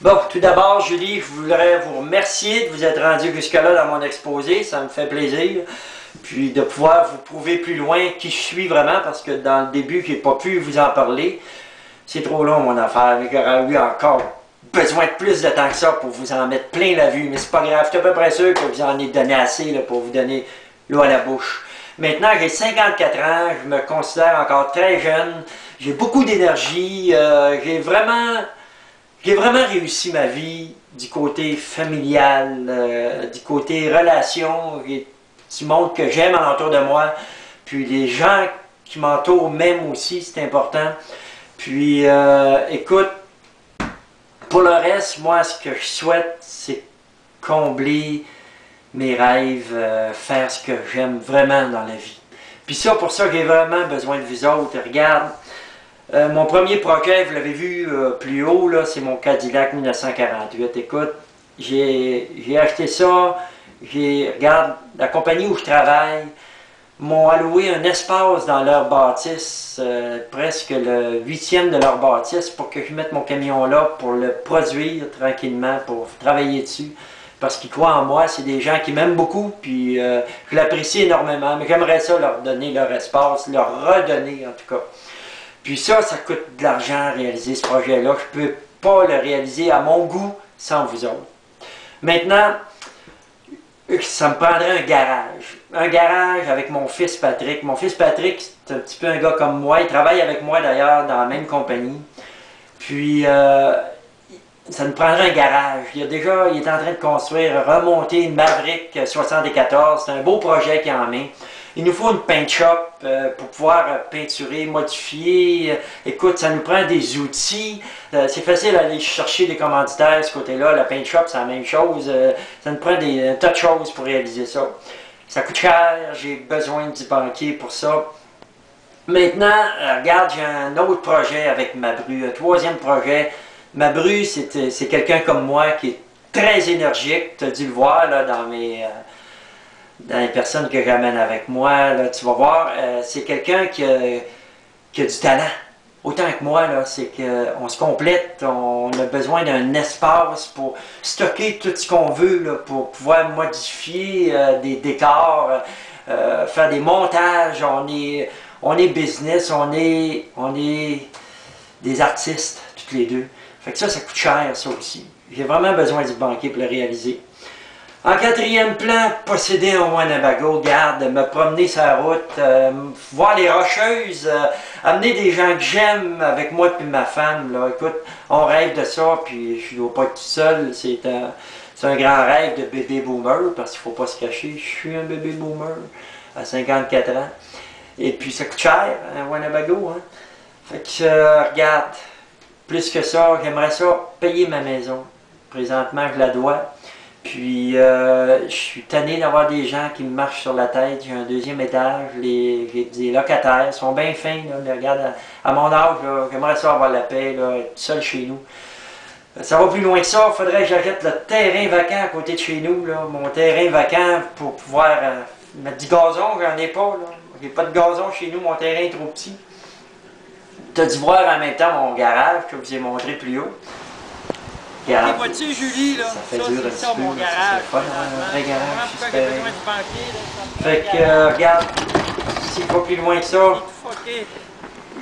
Bon, tout d'abord, Julie, je voudrais vous remercier de vous être rendu jusque-là dans mon exposé. Ça me fait plaisir. Puis de pouvoir vous prouver plus loin qui je suis vraiment, parce que dans le début, je n'ai pas pu vous en parler. C'est trop long, mon affaire. Mais j'aurais eu encore besoin de plus de temps que ça pour vous en mettre plein la vue. Mais c'est pas grave. Je suis à peu près sûr que vous en avez donné assez là, pour vous donner l'eau à la bouche. Maintenant, j'ai 54 ans. Je me considère encore très jeune. J'ai beaucoup d'énergie. J'ai vraiment réussi ma vie du côté familial, du côté relation, du monde que j'aime alentour de moi. Puis les gens qui m'entourent m'aiment aussi, c'est important. Puis écoute, pour le reste, moi ce que je souhaite, c'est combler mes rêves, faire ce que j'aime vraiment dans la vie. Puis ça, pour ça, j'ai vraiment besoin de vous autres. Regarde, mon premier projet, vous l'avez vu plus haut, là, c'est mon Cadillac 1948. Écoute, j'ai acheté ça, regarde, la compagnie où je travaille m'ont alloué un espace dans leur bâtisse, presque le 8e de leur bâtisse, pour que je mette mon camion là, pour le produire tranquillement, pour travailler dessus. Parce qu'ils croient en moi, c'est des gens qui m'aiment beaucoup, puis je l'apprécie énormément, mais j'aimerais ça leur donner leur espace, leur redonner en tout cas. Puis ça coûte de l'argent à réaliser ce projet-là. Je ne peux pas le réaliser à mon goût sans vous autres. Maintenant, ça me prendrait un garage. Un garage avec mon fils Patrick. Mon fils Patrick, c'est un petit peu un gars comme moi. Il travaille avec moi d'ailleurs dans la même compagnie. Puis, ça nous prendrait un garage. Il est en train de construire, remonter une Maverick 74. C'est un beau projet qu'il en met. Il nous faut une paint shop pour pouvoir peinturer, modifier. Écoute, ça nous prend des outils. C'est facile d'aller chercher des commanditaires de ce côté-là. La paint shop, c'est la même chose. Ça nous prend un tas de choses pour réaliser ça. Ça coûte cher. J'ai besoin du banquier pour ça. Maintenant, regarde, j'ai un autre projet avec ma bru, un troisième projet. Ma bru, c'est quelqu'un comme moi qui est très énergique. Tu as dû le voir là, dans les personnes que j'amène avec moi, là, tu vas voir, c'est quelqu'un qui a du talent. Autant que moi, là, c'est qu'on se complète, on a besoin d'un espace pour stocker tout ce qu'on veut, là, pour pouvoir modifier des décors, faire des montages, on est business, on est des artistes, toutes les deux. Fait que ça coûte cher, ça aussi. J'ai vraiment besoin du banquier pour le réaliser. En quatrième plan, posséder un Winnebago, garde, me promener sur la route, voir les rocheuses, amener des gens que j'aime avec moi et ma femme. Là. Écoute, on rêve de ça, puis je ne dois pas être tout seul. C'est un grand rêve de bébé boomer, parce qu'il ne faut pas se cacher, je suis un bébé boomer à 54 ans. Et puis ça coûte cher, un Winnebago. Hein? Fait que, regarde, plus que ça, j'aimerais ça payer ma maison. Présentement, je la dois. Puis, je suis tanné d'avoir des gens qui me marchent sur la tête. J'ai un deuxième étage, j'ai des locataires, ils sont bien fins. Là, regarde, à mon âge, j'aimerais ça avoir la paix, là, être seul chez nous. Ça va plus loin que ça, il faudrait que j'achète le terrain vacant à côté de chez nous. Là, mon terrain vacant pour pouvoir mettre du gazon, j'en ai pas. J'ai pas de gazon chez nous, mon terrain est trop petit. Tu as dû voir en même temps mon garage que je vous ai montré plus haut. Les voitures, Julie, là, ça fait dur un petit peu, mon garage. c'est un vrai garage, Pourquoi j'ai besoin du banquier, là, fait que, regarde, c'est pas plus loin que ça.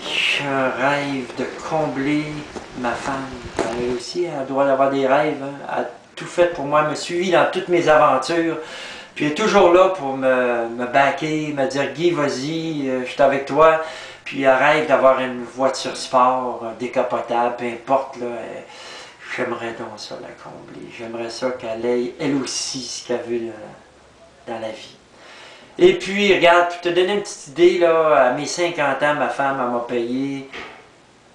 J'ai un rêve de combler ma femme. Elle aussi, elle doit avoir des rêves. Hein. Elle a tout fait pour moi, elle me suivi dans toutes mes aventures. Puis elle est toujours là pour me backer, me dire « Guy, vas-y, je suis avec toi. » Puis elle rêve d'avoir une voiture sport, décapotable, peu importe, là. J'aimerais donc ça la combler. J'aimerais ça qu'elle ait, elle aussi, ce qu'elle veut dans la vie. Et puis, regarde, pour te donner une petite idée, là, à mes 50 ans, ma femme m'a payé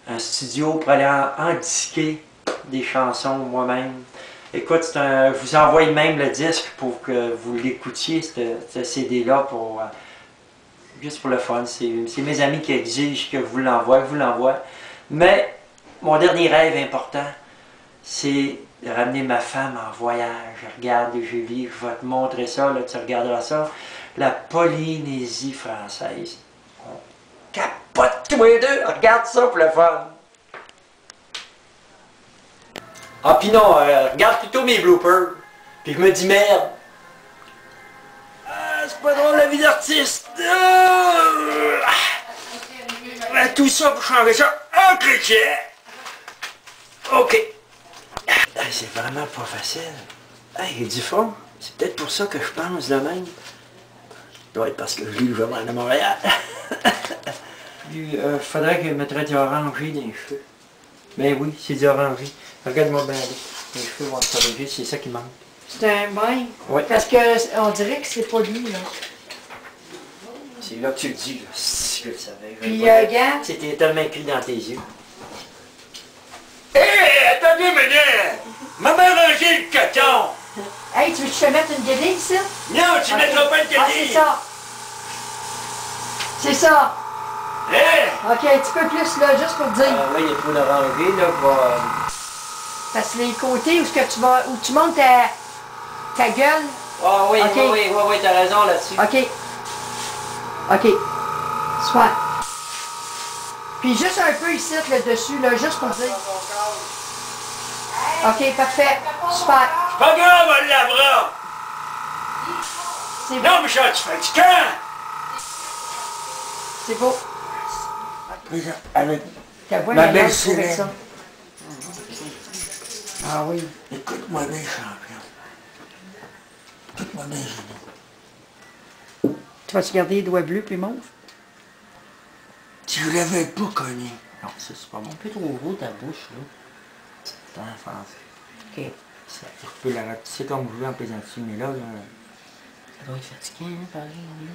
un studio pour aller en disquer des chansons moi-même. Écoute, je vous envoie même le disque pour que vous l'écoutiez, ce CD-là, juste pour le fun. C'est mes amis qui exigent que je vous l'envoie, Mais, mon dernier rêve important, c'est de ramener ma femme en voyage. Regarde, Julie, je vais te montrer ça, là, tu regarderas ça. La Polynésie française. On capote tous les deux. Regarde ça pour le fun. Ah pis non, regarde plutôt mes bloopers. Puis je me dis merde. Ah, c'est pas drôle la vie d'artiste. Tout ça pour changer ça en chrétien. Ok. C'est vraiment pas facile. Hey, il est du fond. C'est peut-être pour ça que je pense de même. Ça doit être parce que je lis le journal de Montréal. Faudrait que je mettrais du orangé dans les cheveux. Ben oui, c'est du orangé. Regarde-moi bien aller. Les cheveux vont se corriger, c'est ça qui manque. C'est un bain. Oui. Parce qu'on dirait que c'est pas lui, là. C'est là que tu le dis, là. Si je le savais. Puis, gars. C'était tellement écrit dans tes yeux. Hé, attendez, madame! M'a rangé le coton! Hey, tu veux que je te mette une guédille, ça? Non, tu mettras pas de Ah, c'est ça. C'est ça. Hein? OK, un petit peu plus, là, juste pour dire. Là, il y a trop d'orangé, là, va... Parce que les côtés où, où tu montes ta gueule. Ah oui, okay. oui, t'as raison là-dessus. OK. OK. Soit. Puis juste un peu ici, là, dessus, là, juste pour dire. OK, parfait. Super. C'est pas grave, on le lavera! C'est beau. Non, Michel, tu fais du camp! C'est beau. Avec Ta voix, ma elle belle avec sirène. ça. Ah oui. Écoute-moi bien, champion. Écoute-moi bien, Julie. Tu vas-tu garder les doigts bleus puis mauve? Tu l'avais pas connu. Non, ça c'est pas bon. Un peu trop gros ta bouche, là. C'est en français. OK. Ça, tu peux la ratisser comme vous voulez en plaisanterie, mais là, ça doit être fatiguant, hein, pareil, là.